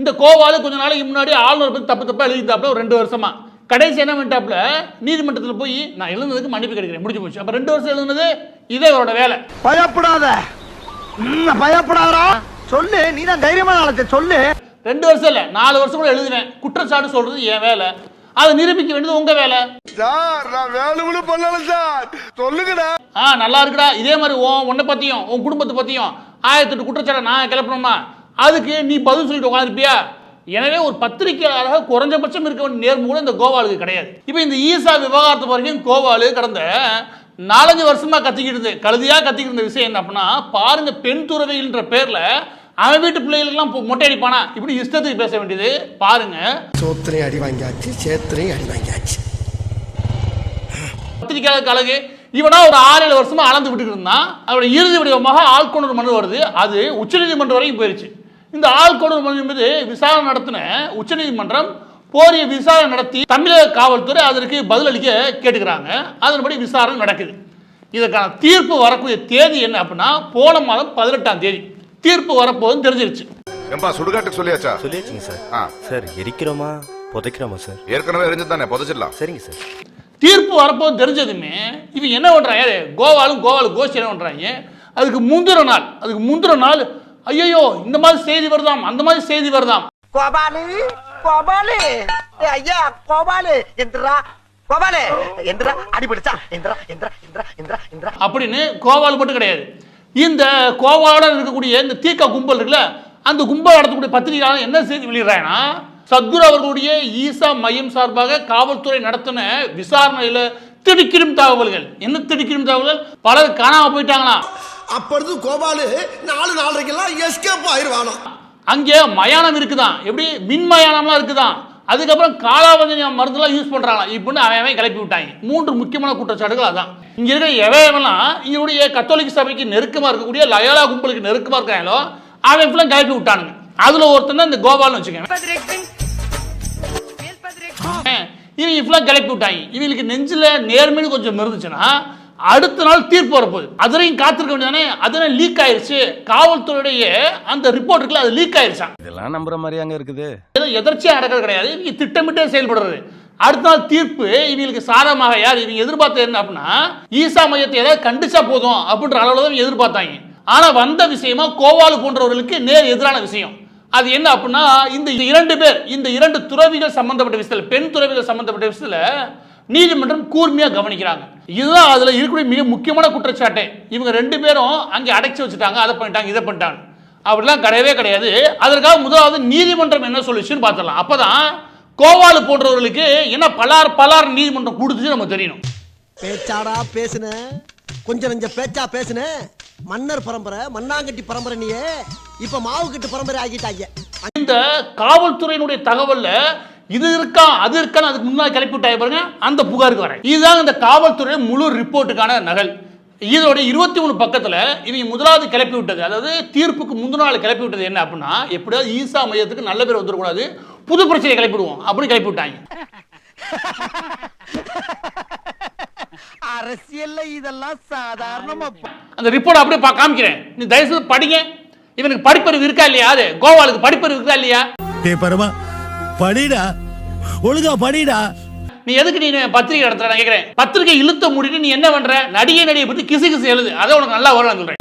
இந்த கோவாலு கொஞ்ச நாளைக்கு முன்னாடி ஆளுநர் பத்தி தப்பா எழுதிட்டாப்ல ஒரு 2 வருஷமா. கடைசி என்ன பண்ணிட்டாப்ல நீதிமன்றத்தில் போய் நான் எழுதுனதுக்கு மன்னிப்பு கிடைக்கிறேன் முடிஞ்சு போச்சு. அப்ப 2 வருஷம் எழுதுனது இதே அவரோட வேலை. பயப்படாத பயப்படாதா சொல்லு, நீ தான் தைரியமான ஆளத்தை சொல்லு. 2 வருஷம் இல்ல 4 வருஷம் கூட எழுதுவேன். குற்றச்சாட்டு சொல்றது என் வேலை, அதை நிரூபிக்க வேண்டியது உங்க வேலை. சார் நான் வேணும்னு பண்ணல சார், சொல்லுங்கடா. நல்லா இருக்குடா. இதே மாதிரி உன்னை பத்தியும் உன் குடும்பத்தை பத்தியும் 1008 குற்றச்சாட்டை நான் கிளப்பணுமா? அதுக்கு நீ பதில் சொல்லிட்டு உட்காந்துருப்பியா? எனவே ஒரு பத்திரிகையாளராக குறைஞ்சபட்சம் இருக்க வேண்டிய நேர்மை கூட இந்த கோவாலுக்கு கிடையாது. இப்போ இந்த ஈசா விவகாரத்தை வரைக்கும் கோவாலு கடந்த 4-5 வருஷமா கத்திக்கிட்டு கழுதியா கத்திக்கிட்டு இருந்த விஷயம் என்ன அப்படின்னா, பாருங்க பெண் துறவிகள்ன்ற பேர்ல அவன் வீட்டு பிள்ளைகளுக்கெல்லாம் மொட்டை அடிப்பானா இப்படி இஷ்டத்துக்கு பேச வேண்டியது. பாருங்க சோத்திரையும் அடி வாங்கியாச்சு, சேத்திரையும் அடி வாங்கியாச்சு. பத்திரிகையாளருக்கு அழகு இவனா ஒரு 6-7 வருஷமா அளந்து விட்டுக்கிட்டு இருந்தான். அவரோட இறுதி வடிவமாக ஆள்கொணர் மனு வருது. அது உச்சநீதிமன்றம் வரைக்கும் போயிருச்சு. இந்த ஆள்கொணர் மனு என்பது விசாரணை நடத்தின உச்சநீதிமன்றம் போரிய விசாரணை நடத்தி தமிழக காவல்துறை அதற்கு பதிலளிக்க கேட்டுக்கிறாங்க. அதன்படி விசாரணை நடக்குது. இதற்கான தீர்ப்பு வரக்கூடிய தேதி என்ன அப்படின்னா போன மாதம் 18ஆம் தேதி தீர்ப்பு வரப்போகுதுன்னு தெரிஞ்சிருச்சு. ஏம்பா சுடுகாட்டுக்கு சொல்லியாச்சா? சொல்லியாச்சுங்க சார். சார் எரிக்கிறோமா புதைக்கிறோமா சார்? ஏற்கனவே எரிஞ்சுதானே, புதைச்சிடலாம். சரிங்க சார். தீர்ப்பு வரப்போது தெரிஞ்சதுமே இவங்க என்ன பண்றாங்க, கோவாலு கோஷ்டி என்ன பண்றாங்க, அதுக்கு முந்திர நாள் ஐயோ இந்த மாதிரி செய்தி வருதாம் அந்த மாதிரி செய்தி வருதாம். கோபாலு ஐயா கோபாலு எந்திரா, கோபாலு எந்திரா, அடிபடிச்சா எந்திரா எந்திரா எந்திரா எந்திரா எந்திரா அப்படின்னு கோவால் மட்டும் கிடையாது. இந்த கோவாலுடன் இருக்கக்கூடிய இந்த தீக்கா கும்பல் இருக்குல்ல, அந்த கும்பல் நடத்தக்கூடிய பத்திரிகையாளர் என்ன செய்தி வெளியிடுறாங்கன்னா, சத்குரு அவர்களுடைய ஈசா மையம் சார்பாக காவல்துறை நடத்தின விசாரணையில திடுக்கிடும் தகவல்கள். என்ன திடுக்கிடும் தகவல்கள்? பலர் காணாம போயிட்டாங்களா. அப்பொழுது கோபாலு 4-4:30 எஸ்கேப் ஆயிருவானா. அங்கே மயானம் இருக்குதான், எப்படி மின் மயானம்லாம் இருக்குதான். அதுக்கப்புறம் காலாவதி மருந்துலாம் யூஸ் பண்றாங்க இப்படின்னு அவன் கிளப்பி விட்டாங்க. 3 முக்கியமான குற்றச்சாட்டுகள் அதான். இங்க இருக்க எவையெல்லாம் இவருடைய கத்தோலிக்க சபைக்கு நெருக்கமா இருக்கக்கூடிய லயோலா கும்பலுக்கு நெருக்கமா இருக்காங்களோ அவன் ஃபுல்லா கிளப்பி விட்டானுங்க. அதுல ஒருத்தன் தான் இந்த கோபால்னு வச்சுக்கேன். இவங்க இப்பெல்லாம் கிளப்பி விட்டாங்க. இவங்களுக்கு நெஞ்சில நேர்மைன்னு கொஞ்சம் இருந்துச்சுன்னா அடுத்த நாள் தீர்ப்பு வரப்போகுது. அதுலையும் காத்திருக்க வேண்டியதானே. அதெல்லாம் லீக் ஆயிருச்சு. காவல்துறையுடைய அந்த ரிப்போர்ட் இருக்குல்ல அது லீக் ஆயிருச்சா. இதெல்லாம் நம்புற மாதிரி அங்க இருக்குது. ஏதோ எதர்ச்சியா நடக்கிறது கிடையாது. இவங்க திட்டமிட்டே செயல்படுறது. அடுத்த நாள் தீர்ப்பு இவங்களுக்கு சாதகமாக யார் இவங்க எதிர்பார்த்தது என்ன அப்படின்னா, ஈசா மையத்தை ஏதாவது கண்டிச்சா போதும் அப்படின்ற அளவுல தான் எதிர்பார்த்தாங்க. ஆனா வந்த விஷயமா கோவாலு போன்றவர்களுக்கு நேர் எதிரான விஷயம். அது என்ன அப்படின்னா, இந்த 2 பேர் இந்த 2 துறவிகள் சம்பந்தப்பட்ட விஷயத்தில் பெண் துறவிகள் சம்பந்தப்பட்ட விஷயத்துல நீதிமன்றம் கூர்மையா கவனிக்கிறாங்க. இதுதான் அதுல இருக்கக்கூடிய மிக முக்கியமான குற்றச்சாட்டு. இவங்க 2 பேரும் அங்கே அடைச்சு வச்சுட்டாங்க, அதை பண்ணிட்டாங்க இதை பண்ணிட்டாங்க அப்படிலாம் கிடையவே கிடையாது. அதற்காக முதலாவது நீதிமன்றம் என்ன சொல்லுச்சுன்னு பார்த்துடலாம். அப்பதான் கோவாலு போன்றவர்களுக்கு என்ன பலார் நீதிமன்றம் கொடுத்துச்சு நம்ம தெரியணும். பேச்சாடா பேசுன, கொஞ்சம் நெஞ்ச பேச்சா பேசுன. மன்னர் பரம்பரை மண்ணாங்கட்டி பரம்பரை, நீயே இப்ப மாவு கட்டு பரம்பரை ஆகிட்டாங்க. இந்த காவல்துறையினுடைய தகவல்ல இது இருக்கா அது இருக்கான்னு அதுக்கு முன்னாடி கிளப்பி விட்டாங்க பாருங்க. அந்த புகாருக்கு வரேன். இதுதான் இந்த காவல்துறை முழு ரிப்போர்ட்டுக்கான நகல். இதோட 23 பக்கத்துல இவங்க முதலாவது கிளப்பி விட்டது, அதாவது தீர்ப்புக்கு முந்தின நாள் கிளப்பி விட்டது என்ன அப்படின்னா, எப்படியாவது ஈசா மையத்துக்கு நல்ல பேர் வந்துடக்கூடாது, புது பிரச்சனை கிளப்பிடுவோம் அப்படின்னு கிளப்பி விட்டாங்க. அரசியல்ல இதெல்லாம் சாதாரணமா. அந்த ரிப்போர்ட் அப்படியே காமிக்கிறேன், நீ தயவுசெய்து படிங்க. இவனுக்கு படிப்பறிவு இருக்கா இல்லையா? அது கோவாலுக்கு படிப்பறிவு இருக்கா இல்லையா? படிடா, ஒழுங்கா படிடா. நீ எதுக்கு நீ பத்திரிகை நடத்துற? நான் கேட்கிறேன். பத்திரிகை இழுத்த மூடிட்டு நீ என்ன பண்ற? நடிகை பத்தி கிசு எழுது, அதை உனக்கு நல்லா வரும் சொல்றேன்.